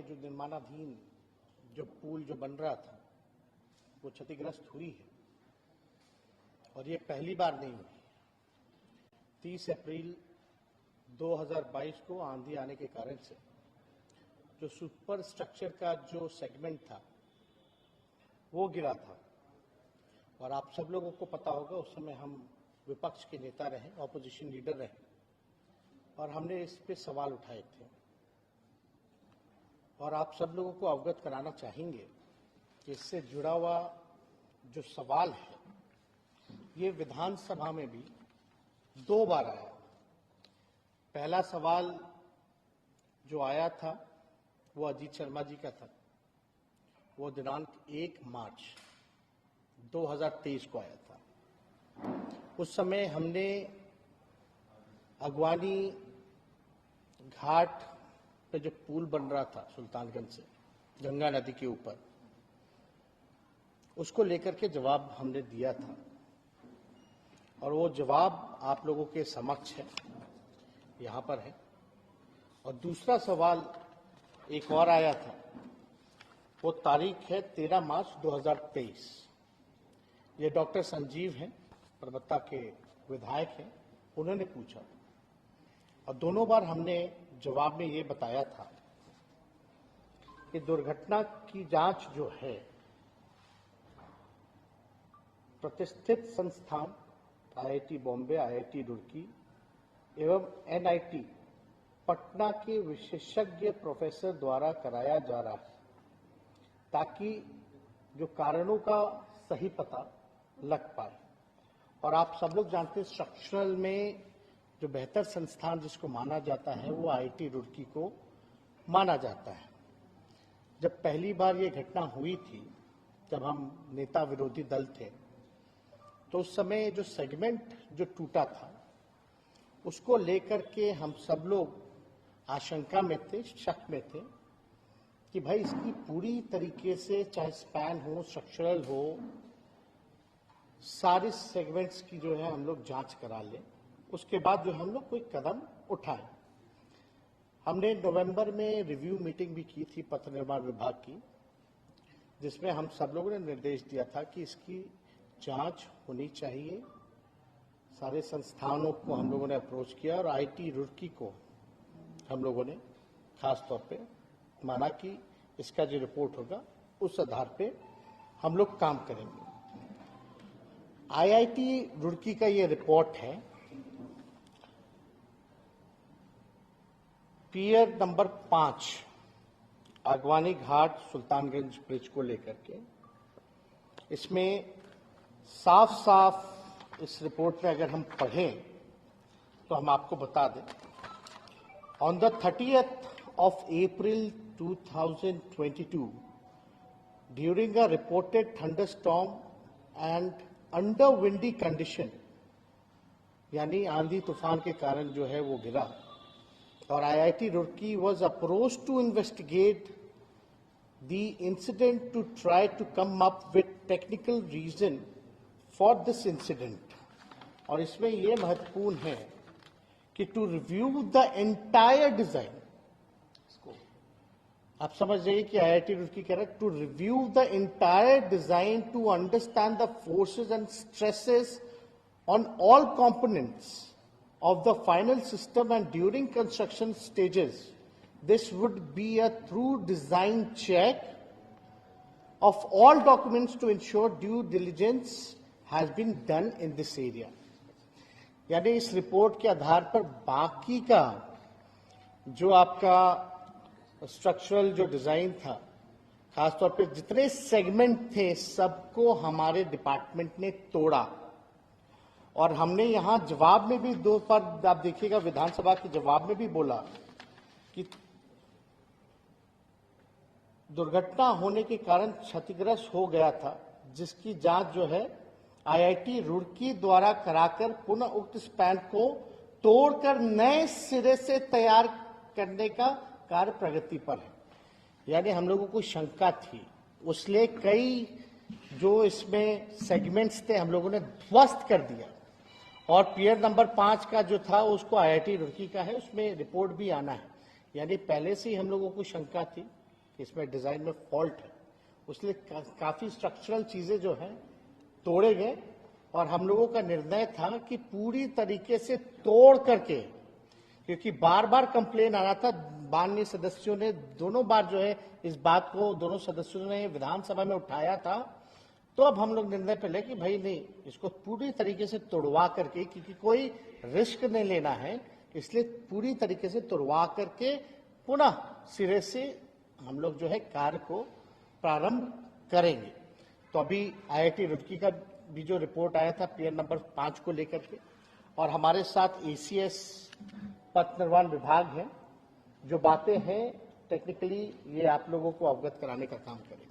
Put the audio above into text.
जो निर्माणाधीन जो पुल जो बन रहा था वो क्षतिग्रस्त हुई है और ये पहली बार नहीं हुई। 30 अप्रैल 2022 को आंधी आने के कारण से जो सुपर स्ट्रक्चर का जो सेगमेंट था वो गिरा था और आप सब लोगों को पता होगा उस समय हम विपक्ष के नेता रहे, ऑपोजिशन लीडर रहे और हमने इस पे सवाल उठाए थे और आप सब लोगों को अवगत कराना चाहेंगे कि इससे जुड़ा हुआ जो सवाल है ये विधानसभा में भी 2 बार आया। पहला सवाल जो आया था वो अजीत शर्मा जी का था, वो दिनांक 1 मार्च 2023 को आया था। उस समय हमने अगवानी घाट पे जो पुल बन रहा था सुल्तानगंज से गंगा नदी के ऊपर, उसको लेकर के जवाब हमने दिया था और वो जवाब आप लोगों के समक्ष है, यहाँ पर है। और दूसरा सवाल एक और आया था, वो तारीख है 13 मार्च 2023। ये डॉक्टर संजीव हैं, परबत्ता के विधायक हैं, उन्होंने पूछा और दोनों बार हमने जवाब में ये बताया था कि दुर्घटना की जांच जो है प्रतिष्ठित संस्थान आईआईटी बॉम्बे, आईआईटी रुड़की एवं एनआईटी पटना के विशेषज्ञ प्रोफेसर द्वारा कराया जा रहा है ताकि जो कारणों का सही पता लग पाए। और आप सब लोग जानते हैं स्ट्रक्चरल में जो बेहतर संस्थान जिसको माना जाता है वो आईआईटी रुड़की को माना जाता है। जब पहली बार ये घटना हुई थी, जब हम नेता विरोधी दल थे, तो उस समय जो सेगमेंट जो टूटा था उसको लेकर के हम सब लोग आशंका में थे, शक में थे कि भाई इसकी पूरी तरीके से चाहे स्पैन हो, स्ट्रक्चरल हो, सारे सेगमेंट्स की जो है हम लोग जांच करा लें, उसके बाद जो हम लोग कोई कदम उठाएं। हमने नवंबर में रिव्यू मीटिंग भी की थी पथ निर्माण विभाग की, जिसमें हम सब लोगों ने निर्देश दिया था कि इसकी जांच होनी चाहिए। सारे संस्थानों को हम लोगों ने अप्रोच किया और आईआईटी रुड़की को हम लोगों ने खास तौर पे माना कि इसका जो रिपोर्ट होगा उस आधार पे हम लोग काम करेंगे। आईआईटी रुड़की का ये रिपोर्ट है, पियर नंबर 5 अगवानी घाट सुल्तानगंज ब्रिज को लेकर के। इसमें साफ साफ इस रिपोर्ट में अगर हम पढ़ें तो हम आपको बता दें, on the 30th of April 2022 during a reported thunderstorm and under windy condition, यानी आंधी तूफान के कारण जो है वो गिरा और IIT Roorkee was approached to investigate the incident to try to come up with technical reason for this incident। और इसमें ये महत्वपूर्ण है कि to review the entire design, आप समझ जाइए कि आईआईटी रुड़की कह रहा है to review the entire design to understand the forces and stresses on all components of the final system and during construction stages. This would be a true design check of all documents to ensure due diligence has been done in this area। यानी इस report के आधार पर बाकी का जो आपका structural जो design था, खासतौर पे जितने सेगमेंट थे सबको हमारे डिपार्टमेंट ने तोड़ा। और हमने यहां जवाब में भी 2 पर आप देखिएगा, विधानसभा के जवाब में भी बोला कि दुर्घटना होने के कारण क्षतिग्रस्त हो गया था, जिसकी जांच जो है आईआईटी रुड़की द्वारा कराकर पुनः उक्त स्पैन को तोड़कर नए सिरे से तैयार करने का कार्य प्रगति पर है। यानी हम लोगों को शंका थी, उसलिए कई जो इसमें सेगमेंट्स थे हम लोगों ने ध्वस्त कर दिया और पियर नंबर 5 का जो था उसको आईआईटी रुड़की का है, उसमें रिपोर्ट भी आना है। यानी पहले से ही हम लोगों को शंका थी कि इसमें डिजाइन में फॉल्ट है, उसलिए काफी स्ट्रक्चरल चीजें जो हैं तोड़े गए और हम लोगों का निर्णय था कि पूरी तरीके से तोड़ करके, क्योंकि बार बार कंप्लेन आ रहा था, माननीय सदस्यों ने दोनों बार जो है इस बात को दोनों सदस्यों ने विधानसभा में उठाया था, तो अब हम लोग निर्णय पे ले कि भाई नहीं, इसको पूरी तरीके से तोड़वा करके, क्योंकि कोई रिस्क नहीं लेना है, इसलिए पूरी तरीके से तोड़वा करके पुनः सिरे से हम लोग जो है कार्य को प्रारंभ करेंगे। तो अभी IIT रुड़की का भी जो रिपोर्ट आया था पीयर नंबर 5 को लेकर के, और हमारे साथ ACS पथ निर्माण विभाग है, जो बातें हैं टेक्निकली ये आप लोगों को अवगत कराने का काम करेंगे।